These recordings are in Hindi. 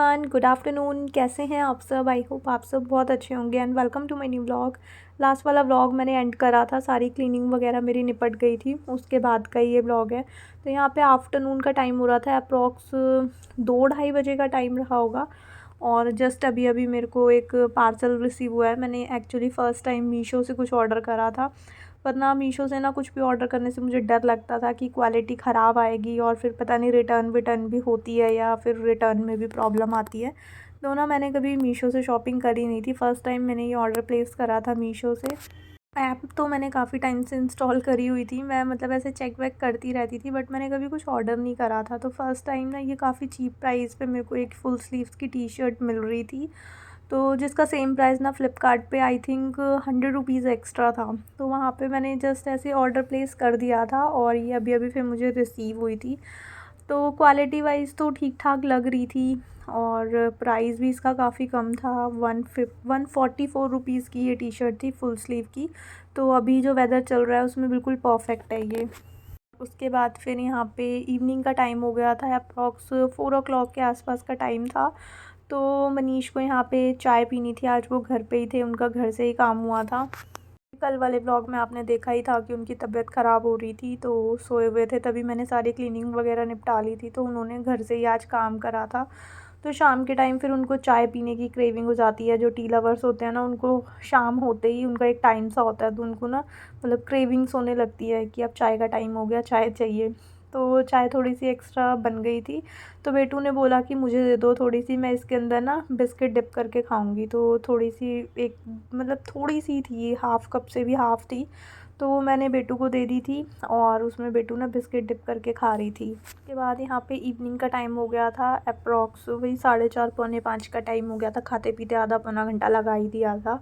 Everyone, good afternoon. कैसे हैं आप सब? आई होप आप सब बहुत अच्छे होंगे and welcome to my new vlog. Last वाला व्लॉग मैंने एंड करा था, सारी क्लीनिंग वगैरह मेरी निपट गई थी, उसके बाद का ये व्लॉग है। तो यहाँ पे आफ्टरनून का टाइम हो रहा था, अप्रॉक्स 2-2:30 बजे का टाइम रहा होगा। और जस्ट अभी अभी मेरे को एक पार्सल रिसीव हुआ है। मैंने एक्चुअली फ़र्स्ट टाइम मीशो से कुछ ऑर्डर करा था, पर ना मीशो से ना कुछ भी ऑर्डर करने से मुझे डर लगता था कि क्वालिटी ख़राब आएगी और फिर पता नहीं रिटर्न विटर्न भी होती है या फिर रिटर्न में भी प्रॉब्लम आती है। तो ना मैंने कभी मीशो से शॉपिंग करी नहीं थी, फ़र्स्ट टाइम मैंने ये ऑर्डर प्लेस करा था मीशो से। ऐप तो मैंने काफ़ी टाइम से इंस्टॉल करी हुई थी, मैं मतलब ऐसे चेक वेक करती रहती थी, बट मैंने कभी कुछ ऑर्डर नहीं करा था। तो फर्स्ट टाइम ना ये काफ़ी चीप प्राइस पे मेरे को एक फुल स्लीव्स की टी शर्ट मिल रही थी, तो जिसका सेम प्राइस ना फ़्लिपकार्ट पे आई थिंक 100 रुपीज़ एक्स्ट्रा था। तो वहाँ पे मैंने जस्ट ऐसे ऑर्डर प्लेस कर दिया था और ये अभी अभी फिर मुझे रिसीव हुई थी। तो क्वालिटी वाइज़ तो ठीक ठाक लग रही थी और प्राइस भी इसका काफ़ी कम था। 144 रुपीज़ की ये टी शर्ट थी फुल स्लीव की। तो अभी जो वेदर चल रहा है उसमें बिल्कुल परफेक्ट है ये। उसके बाद फिर यहाँ पे इवनिंग का टाइम हो गया था, अप्रॉक्स 4 o'clock के आसपास का टाइम था। तो मनीष को यहाँ पे चाय पीनी थी, आज वो घर पे ही थे, उनका घर से ही काम हुआ था। कल वाले व्लॉग में आपने देखा ही था कि उनकी तबीयत ख़राब हो रही थी, तो सोए हुए थे, तभी मैंने सारी क्लीनिंग वगैरह निपटा ली थी। तो उन्होंने घर से ही आज काम करा था। तो शाम के टाइम फिर उनको चाय पीने की क्रेविंग हो जाती है। जो टी लवर्स होते हैं ना, उनको शाम होते ही उनका एक टाइम सा होता है, तो उनको ना मतलब क्रेविंग्स होने लगती है कि अब चाय का टाइम हो गया, चाय चाहिए। तो चाय थोड़ी सी एक्स्ट्रा बन गई थी, तो बेटू ने बोला कि मुझे दे दो थोड़ी सी, मैं इसके अंदर ना बिस्किट डिप करके खाऊंगी। तो थोड़ी सी एक मतलब थोड़ी सी थी, हाफ़ कप से भी हाफ़ थी, तो वो मैंने बेटू को दे दी थी और उसमें बेटू ना बिस्किट डिप करके खा रही थी। उसके बाद यहाँ पे इवनिंग का टाइम हो गया था, अप्रॉक्स वही 4:30 पौने 5 का टाइम हो गया था। खाते पीते आधा पौना घंटा लगा ही दिया था।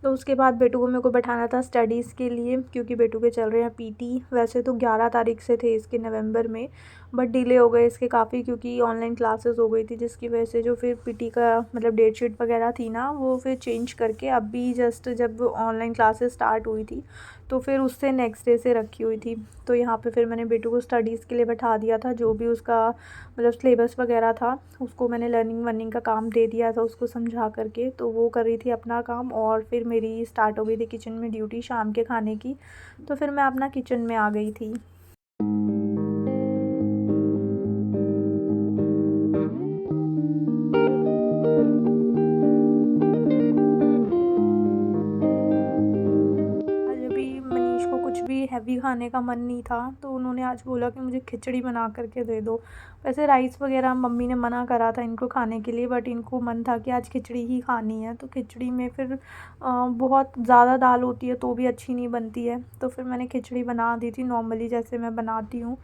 तो उसके बाद बेटू को मेरे को बैठाना था स्टडीज़ के लिए, क्योंकि बेटू के चल रहे हैं पीटी। वैसे तो 11 तारीख से थे इसके, नवंबर में, बट डिले हो गए इसके काफ़ी, क्योंकि ऑनलाइन क्लासेस हो गई थी, जिसकी वजह से जो फिर पीटी का मतलब डेट शीट वगैरह थी ना, वो फिर चेंज करके अभी जस्ट जब ऑनलाइन क्लासेस स्टार्ट हुई थी तो फिर उससे नेक्स्ट डे से रखी हुई थी। तो यहाँ पे फिर मैंने बेटू को स्टडीज़ के लिए बैठा दिया था। जो भी उसका मतलब सिलेबस वगैरह था, उसको मैंने लर्निंग वर्निंग का काम दे दिया था उसको समझा करके। तो वो कर रही थी अपना काम और फिर मेरी स्टार्ट हो गई थी किचन में ड्यूटी शाम के खाने की। तो फिर मैं अपना किचन में आ गई थी। आज अभी मनीष को कुछ भी हैवी खाने का मन नहीं था, तो उन्होंने आज बोला कि मुझे खिचड़ी बना करके दे दो। वैसे राइस वगैरह मम्मी ने मना करा था इनको खाने के लिए, बट इनको मन था कि आज खिचड़ी ही खानी है। तो खिचड़ी में फिर बहुत ज़्यादा दाल होती है तो भी अच्छी नहीं बनती है, तो फिर मैंने खिचड़ी बना दी थी नॉर्मली जैसे मैं बनाती हूँ।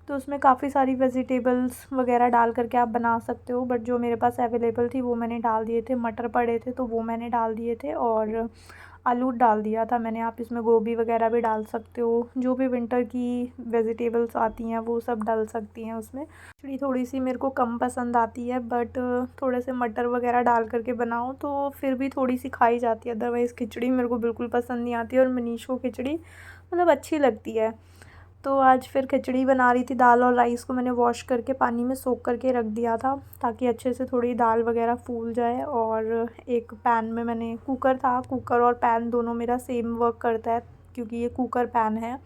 तो उसमें काफ़ी सारी वेजिटेबल्स वगैरह डाल करके आप बना सकते हो, बट जो मेरे पास अवेलेबल थी वो मैंने डाल दिए थे। मटर पड़े थे तो वो मैंने डाल दिए थे और आलू डाल दिया था मैंने। आप इसमें गोभी वगैरह भी डाल सकते हो, जो भी विंटर की वेजिटेबल्स आती हैं वो सब डाल सकती हैं उसमें। खिचड़ी थोड़ी सी मेरे को कम पसंद आती है, बट थोड़े से मटर वगैरह डाल करके बनाओ तो फिर भी थोड़ी सी खाई जाती है। अदरवाइज़ खिचड़ी मेरे को बिल्कुल पसंद नहीं आती, और मनीष को खिचड़ी मतलब अच्छी लगती है। तो आज फिर खिचड़ी बना रही थी। दाल और राइस को मैंने वॉश करके पानी में सोख करके रख दिया था, ताकि अच्छे से थोड़ी दाल वगैरह फूल जाए। और एक पैन में मैंने, कुकर था, कुकर और पैन दोनों मेरा सेम वर्क करता है क्योंकि ये कुकर पैन है।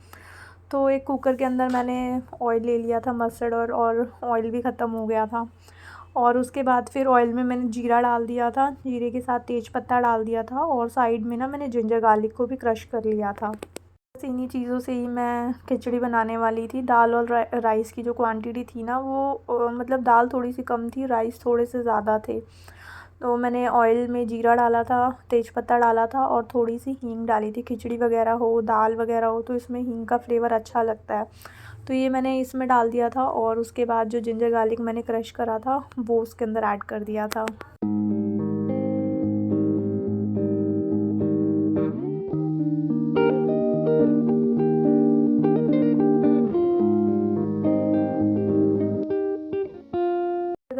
तो एक कुकर के अंदर मैंने ऑयल ले लिया था मस्टर्ड, और ऑयल भी ख़त्म हो गया था। और उसके बाद फिर ऑयल में मैंने जीरा डाल दिया था, जीरे के साथ तेज पत्ता डाल दिया था, और साइड में ना मैंने जिंजर गार्लिक को भी क्रश कर लिया था। बस इन्हीं चीज़ों से ही मैं खिचड़ी बनाने वाली थी। दाल और राइस की जो क्वांटिटी थी ना, वो मतलब दाल थोड़ी सी कम थी, राइस थोड़े से ज़्यादा थे। तो मैंने ऑयल में जीरा डाला था, तेज़पत्ता डाला था, और थोड़ी सी हींग डाली थी। खिचड़ी वगैरह हो, दाल वगैरह हो, तो इसमें हींग का फ्लेवर अच्छा लगता है। तो ये मैंने इसमें डाल दिया था, और उसके बाद जो जिंजर गार्लिक मैंने क्रश करा था वो उसके अंदर ऐड कर दिया था।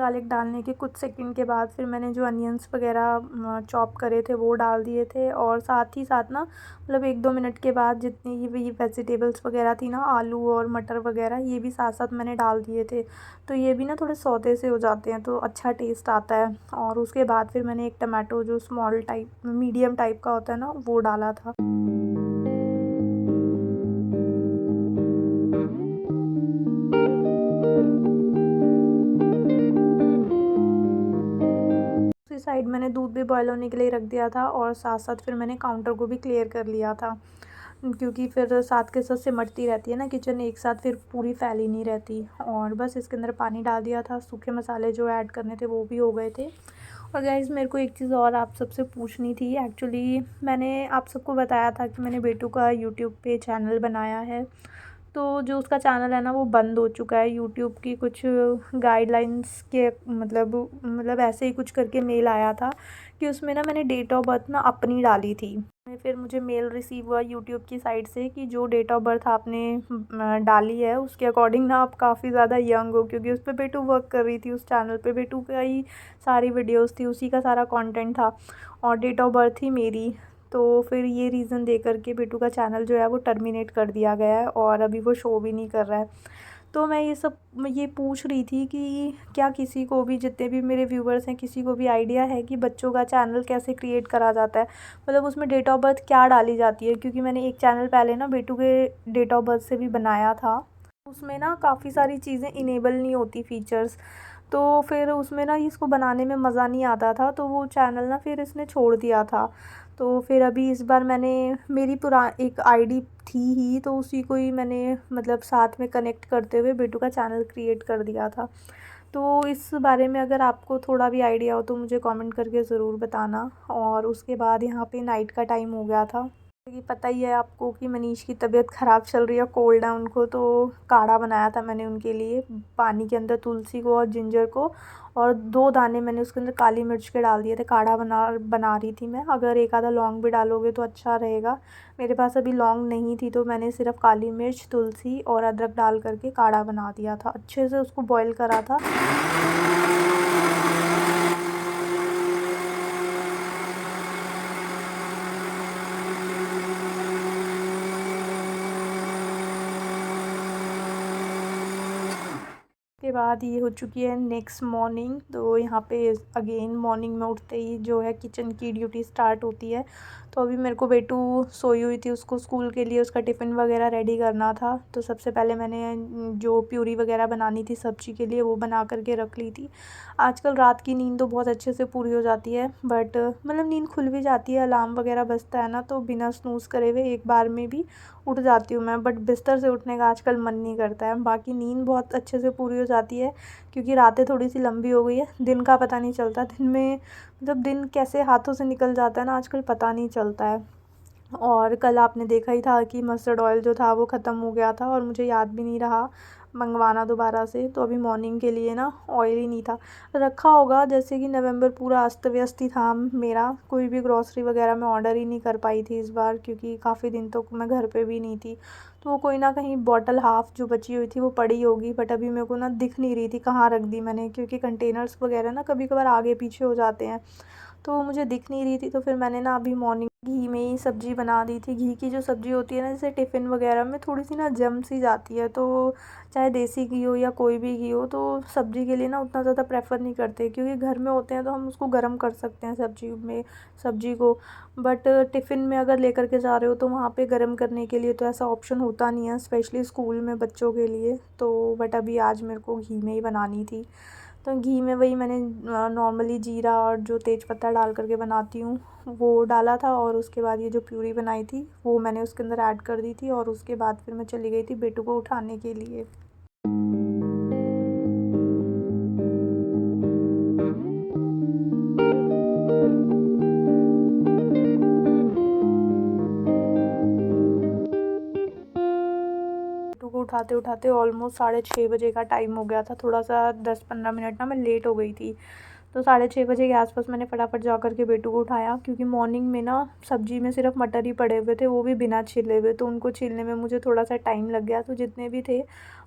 गार्लिक डालने के कुछ सेकंड के बाद फिर मैंने जो अनियंस वगैरह चॉप करे थे वो डाल दिए थे, और साथ ही साथ ना मतलब 1-2 मिनट के बाद जितनी भी वेजिटेबल्स वगैरह थी ना, आलू और मटर वगैरह, ये भी साथ साथ मैंने डाल दिए थे। तो ये भी ना थोड़े सौते से हो जाते हैं तो अच्छा टेस्ट आता है। और उसके बाद फिर मैंने एक टमाटो जो स्मॉल टाइप मीडियम टाइप का होता है ना, वो डाला था। दूसरी साइड मैंने दूध भी बॉयल होने के लिए रख दिया था, और साथ साथ फिर मैंने काउंटर को भी क्लियर कर लिया था, क्योंकि फिर साथ के साथ सिमटती रहती है ना किचन एक साथ, फिर पूरी फैली नहीं रहती। और बस इसके अंदर पानी डाल दिया था, सूखे मसाले जो ऐड करने थे वो भी हो गए थे। और गाइज़ मेरे को एक चीज़ और आप सबसे पूछनी थी। एक्चुअली मैंने आप सबको बताया था कि मैंने बेटू का यूट्यूब पे चैनल बनाया है, तो जो उसका चैनल है ना वो बंद हो चुका है। यूट्यूब की कुछ गाइडलाइंस के मतलब ऐसे ही कुछ करके मेल आया था कि उसमें ना मैंने डेट ऑफ बर्थ ना अपनी डाली थी। फिर मुझे मेल रिसीव हुआ यूट्यूब की साइड से कि जो डेट ऑफ बर्थ आपने डाली है उसके अकॉर्डिंग ना आप काफ़ी ज़्यादा यंग हो, क्योंकि उस पर बेटू वर्क कर रही थी, उस चैनल पे बेटू का ही सारी वीडियोस थी, उसी का सारा कंटेंट था, और डेट ऑफ बर्थ ही मेरी। तो फिर ये रीज़न दे करके बेटू का चैनल जो है वो टर्मिनेट कर दिया गया है, और अभी वो शो भी नहीं कर रहा है। तो मैं ये पूछ रही थी कि क्या किसी को भी, जितने भी मेरे व्यूवर्स हैं, किसी को भी आइडिया है कि बच्चों का चैनल कैसे क्रिएट करा जाता है, मतलब उसमें डेट ऑफ बर्थ क्या डाली जाती है। क्योंकि मैंने एक चैनल पहले ना बेटू के डेट ऑफ बर्थ से भी बनाया था, उसमें ना काफ़ी सारी चीज़ें इनेबल नहीं होती फीचर्स, तो फिर उसमें ना इसको बनाने में मज़ा नहीं आता था, तो वो चैनल ना फिर इसने छोड़ दिया था। तो फिर अभी इस बार मैंने, मेरी एक आईडी थी ही, तो उसी को ही मैंने मतलब साथ में कनेक्ट करते हुए बेटू का चैनल क्रिएट कर दिया था। तो इस बारे में अगर आपको थोड़ा भी आइडिया हो तो मुझे कमेंट करके ज़रूर बताना। और उसके बाद यहाँ पे नाइट का टाइम हो गया था, कि पता ही है आपको कि मनीष की तबीयत ख़राब चल रही है, कोल्ड है उनको, तो काढ़ा बनाया था मैंने उनके लिए। पानी के अंदर तुलसी को और जिंजर को, और 2 दाने मैंने उसके अंदर काली मिर्च के डाल दिए थे। काढ़ा बना रही थी मैं, अगर एक आधा लौंग भी डालोगे तो अच्छा रहेगा। मेरे पास अभी लौंग नहीं थी, तो मैंने सिर्फ काली मिर्च, तुलसी और अदरक डाल करके काढ़ा बना दिया था। अच्छे से उसको बॉयल करा था। के बाद ये हो चुकी है नेक्स्ट मॉर्निंग। तो यहाँ पे अगेन मॉर्निंग में उठते ही जो है किचन की ड्यूटी स्टार्ट होती है। तो अभी मेरे को बेटू सोई हुई थी, उसको स्कूल के लिए उसका टिफ़िन वगैरह रेडी करना था। तो सबसे पहले मैंने जो प्यूरी वगैरह बनानी थी सब्जी के लिए वो बना करके रख ली थी। आजकल रात की नींद तो बहुत अच्छे से पूरी हो जाती है, बट मतलब नींद खुल भी जाती है, अलार्म वगैरह बजता है ना, तो बिना स्नूज़ करे हुए एक बार में भी उठ जाती हूँ मैं। बट बिस्तर से उठने का आजकल मन नहीं करता है। बाकी नींद बहुत अच्छे से पूरी हो जाती है, क्योंकि रातें थोड़ी सी लंबी हो गई है, दिन का पता नहीं चलता। दिन में मतलब दिन कैसे हाथों से निकल जाता है ना आजकल, पता नहीं चलता है। और कल आपने देखा ही था कि मस्टर्ड ऑयल जो था वो ख़त्म हो गया था, और मुझे याद भी नहीं रहा मंगवाना दोबारा से। तो अभी मॉर्निंग के लिए ना ऑयल ही नहीं था, रखा होगा। जैसे कि नवंबर पूरा अस्त व्यस्त ही था मेरा, कोई भी ग्रॉसरी वगैरह मैं ऑर्डर ही नहीं कर पाई थी इस बार, क्योंकि काफ़ी दिन तो मैं घर पे भी नहीं थी। तो कोई ना कहीं बॉटल हाफ़ जो बची हुई थी वो पड़ी होगी, बट अभी मेरे को ना दिख नहीं रही थी कहाँ रख दी मैंने, क्योंकि कंटेनर्स वगैरह ना कभी कभार आगे पीछे हो जाते हैं, तो मुझे दिख नहीं रही थी। तो फिर मैंने ना अभी मॉर्निंग घी में ही सब्ज़ी बना दी थी। घी की जो सब्ज़ी होती है ना, जैसे टिफ़िन वगैरह में थोड़ी सी ना जम सी जाती है, तो चाहे देसी घी हो या कोई भी घी हो, तो सब्ज़ी के लिए ना उतना ज़्यादा प्रेफर नहीं करते, क्योंकि घर में होते हैं तो हम उसको गर्म कर सकते हैं सब्ज़ी को। बट टिफ़िन में अगर लेकर के जा रहे हो तो वहाँ पे गर्म करने के लिए तो ऐसा ऑप्शन होता नहीं है, स्पेशली स्कूल में बच्चों के लिए। तो बट अभी आज मेरे को घी में ही बनानी थी, तो घी में वही मैंने नॉर्मली जीरा और जो तेज़पत्ता डाल करके बनाती हूँ वो डाला था, और उसके बाद ये जो प्यूरी बनाई थी वो मैंने उसके अंदर ऐड कर दी थी। और उसके बाद फिर मैं चली गई थी बेटू को उठाने के लिए। बेटू को उठाते उठाते ऑलमोस्ट 6:30 बजे का टाइम हो गया था। थोड़ा सा 10-15 मिनट ना मैं लेट हो गई थी। तो 6:30 बजे के आसपास मैंने फटाफट जा कर के बेटू को उठाया, क्योंकि मॉर्निंग में ना सब्ज़ी में सिर्फ मटर ही पड़े हुए थे, वो भी बिना छिले हुए, तो उनको छीलने में मुझे थोड़ा सा टाइम लग गया। तो जितने भी थे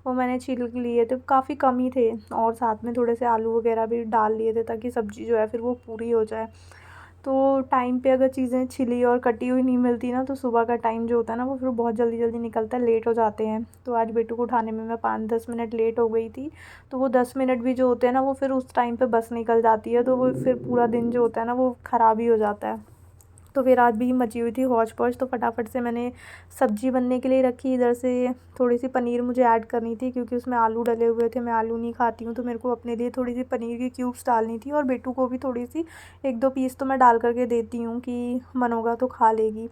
वो मैंने छील लिए थे, काफ़ी कम ही थे, और साथ में थोड़े से आलू वगैरह भी डाल लिए थे ताकि सब्ज़ी जो है फिर वो पूरी हो जाए। तो टाइम पे अगर चीज़ें छिली और कटी हुई नहीं मिलती ना, तो सुबह का टाइम जो होता है ना वो फिर बहुत जल्दी जल्दी निकलता है, लेट हो जाते हैं। तो आज बेटू को उठाने में मैं 5-10 मिनट लेट हो गई थी। तो वो 10 मिनट भी जो होते हैं ना वो फिर उस टाइम पे बस निकल जाती है, तो वो फिर पूरा दिन जो होता है ना वो ख़राब ही हो जाता है। तो फिर आज भी मची हुई थी हौच-पौच, तो फटाफट से मैंने सब्ज़ी बनने के लिए रखी। इधर से थोड़ी-सी पनीर मुझे ऐड करनी थी, क्योंकि उसमें आलू डले हुए थे, मैं आलू नहीं खाती हूँ, तो मेरे को अपने लिए थोड़ी-सी पनीर की क्यूब्स डालनी थी, और बेटू को भी थोड़ी-सी 1-2 पीस तो मैं डाल कर के देती हूँ कि मन होगा तो खा लेगी।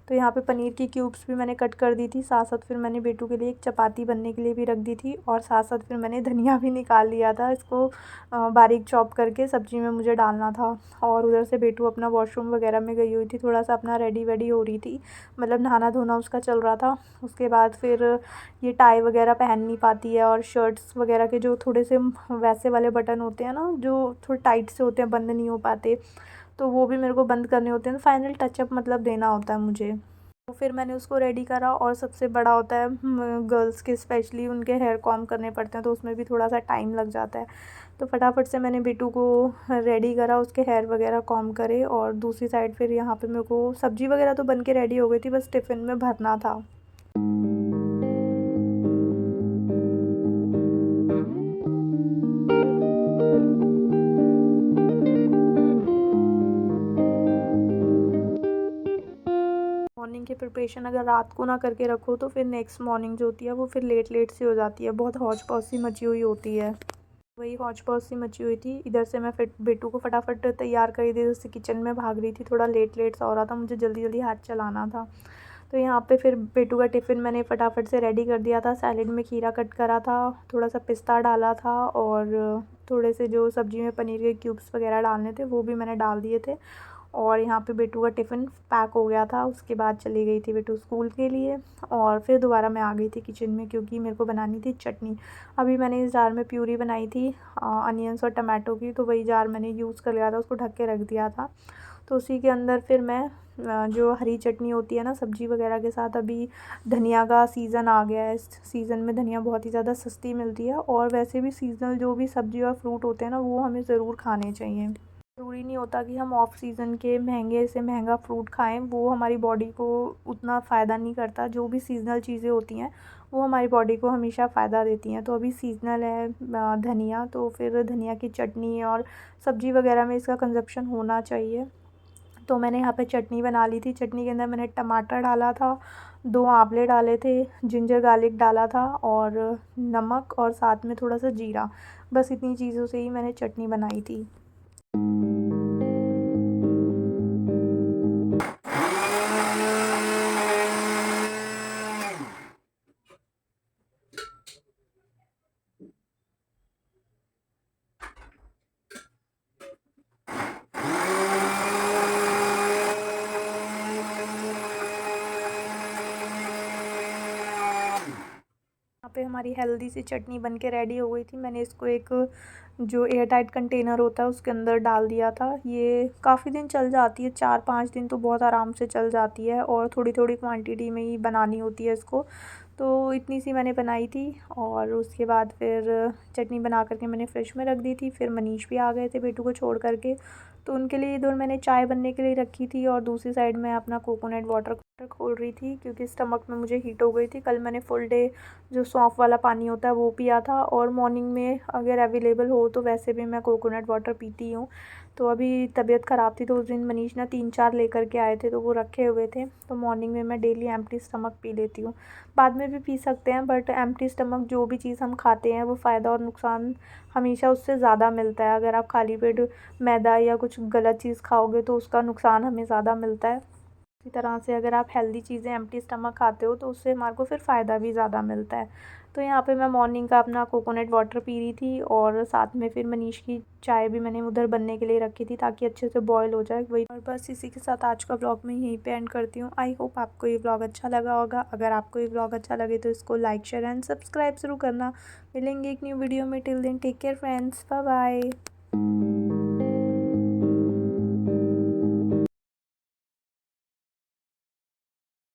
तो यहाँ पे पनीर की क्यूब्स भी मैंने कट कर दी थी, साथ-साथ फिर मैंने बेटू के लिए एक चपाती बनने के लिए भी रख दी थी, और साथ-साथ फिर मैंने धनिया भी निकाल लिया था, इसको बारीक चॉप करके सब्ज़ी में मुझे डालना था। और उधर से बेटू अपना वॉशरूम वगैरह में गई हुई थी, थोड़ा-सा अपना रेडी-वेडी हो रही थी, मतलब नहाना-धोना उसका चल रहा था। उसके बाद फिर ये टाई वगैरह पहन नहीं पाती है, और शर्ट्स वगैरह के जो थोड़े से वैसे वाले बटन होते हैं ना, जो थोड़े टाइट से होते हैं, बंद नहीं हो पाते, तो वो भी मेरे को बंद करने होते हैं, तो फाइनल टचअप मतलब देना होता है मुझे। तो फिर मैंने उसको रेडी करा, और सबसे बड़ा होता है गर्ल्स के, स्पेशली उनके हेयर कॉम्ब करने पड़ते हैं, तो उसमें भी थोड़ा सा टाइम लग जाता है। तो फटाफट से मैंने बेटू को रेडी करा, उसके हेयर वगैरह कॉम्ब करे, और दूसरी साइड फिर यहाँ पे मेरे को सब्ज़ी वगैरह तो बन के रेडी हो गई थी, बस टिफ़िन में भरना था। मॉर्निंग की प्रिपरेशन अगर रात को ना करके रखो, तो फिर नेक्स्ट मॉर्निंग जो होती है वो फिर लेट लेट सी हो जाती है, बहुत हौच-पौच सी मची हुई होती है। वही हौच-पौच सी मची हुई थी। इधर से मैं फिर बेटू को फटाफट तैयार कर दी, जैसे किचन में भाग रही थी, थोड़ा लेट लेट सा हो रहा था, मुझे जल्दी जल्दी हाथ चलाना था। तो यहाँ पे फिर बेटू का टिफ़िन मैंने फटाफट से रेडी कर दिया था। सैलेड में खीरा कट करा था, थोड़ा सा पिस्ता डाला था, और थोड़े से जो सब्ज़ी में पनीर के क्यूब्स वगैरह डालने थे वो भी मैंने डाल दिए थे। और यहाँ पे बेटू का टिफ़िन पैक हो गया था। उसके बाद चली गई थी बेटू स्कूल के लिए, और फिर दोबारा मैं आ गई थी किचन में, क्योंकि मेरे को बनानी थी चटनी। अभी मैंने इस जार में प्यूरी बनाई थी अनियंस और टमाटो की, तो वही जार मैंने यूज़ कर लिया था, उसको ढक के रख दिया था। तो उसी के अंदर फिर मैं जो हरी चटनी होती है ना सब्ज़ी वगैरह के साथ, अभी धनिया का सीज़न आ गया है, इस सीज़न में धनिया बहुत ही ज़्यादा सस्ती मिलती है, और वैसे भी सीज़नल जो भी सब्ज़ी और फ्रूट होते हैं ना वो हमें ज़रूर खाने चाहिए। ज़रूरी नहीं होता कि हम ऑफ सीज़न के महंगे से महंगा फ्रूट खाएं, वो हमारी बॉडी को उतना फ़ायदा नहीं करता। जो भी सीज़नल चीज़ें होती हैं वो हमारी बॉडी को हमेशा फ़ायदा देती हैं। तो अभी सीज़नल है धनिया, तो फिर धनिया की चटनी और सब्ज़ी वगैरह में इसका कंज़प्शन होना चाहिए। तो मैंने यहाँ पे चटनी बना ली थी। चटनी के अंदर मैंने टमाटर डाला था, 2 आंवले डाले थे, जिंजर गार्लिक डाला था, और नमक, और साथ में थोड़ा सा जीरा। बस इतनी चीज़ों से ही मैंने चटनी बनाई थी। यहाँ पे हमारी हेल्दी सी चटनी बन के रेडी हो गई थी। मैंने इसको एक जो एयर टाइट कंटेनर होता है उसके अंदर डाल दिया था। ये काफ़ी दिन चल जाती है, 4-5 दिन तो बहुत आराम से चल जाती है, और थोड़ी थोड़ी क्वांटिटी में ही बनानी होती है इसको। तो इतनी सी मैंने बनाई थी, और उसके बाद फिर चटनी बना करके मैंने फ्रिज में रख दी थी। फिर मनीष भी आ गए थे बेटू को छोड़ करके, तो उनके लिए इधर मैंने चाय बनने के लिए रखी थी, और दूसरी साइड में अपना कोकोनट वाटर खोल रही थी, क्योंकि स्टमक में मुझे हीट हो गई थी। कल मैंने फुल डे जो सौंफ वाला पानी होता है वो पिया था, और मॉर्निंग में अगर अवेलेबल हो तो वैसे भी मैं कोकोनट वाटर पीती हूँ। तो अभी तबीयत ख़राब थी, तो उस दिन मनीष ना 3-4 लेकर के आए थे, तो वो रखे हुए थे। तो मॉर्निंग में मैं डेली एम्प्टी स्टमक पी लेती हूँ। बाद में भी पी सकते हैं, बट एम्प्टी स्टमक जो भी चीज़ हम खाते हैं वो फ़ायदा और नुकसान हमेशा उससे ज़्यादा मिलता है। अगर आप खाली पेट मैदा या कुछ गलत चीज़ खाओगे तो उसका नुकसान हमें ज़्यादा मिलता है। इसी तरह से अगर आप हेल्दी चीज़ें एम्प्टी स्टमक खाते हो तो उससे हमारे को फिर फ़ायदा भी ज़्यादा मिलता है। तो यहाँ पे मैं मॉर्निंग का अपना कोकोनट वाटर पी रही थी, और साथ में फिर मनीष की चाय भी मैंने उधर बनने के लिए रखी थी, ताकि अच्छे से बॉयल हो जाए वही। और बस इसी के साथ आज का व्लॉग मैं यहीं पे एंड करती हूँ। आई होप आपको ये व्लॉग अच्छा लगा होगा। अगर आपको ये व्लॉग अच्छा लगे तो इसको लाइक, शेयर एंड सब्सक्राइब ज़रूर करना। मिलेंगे एक न्यू वीडियो में। Till then take care friends, bye bye.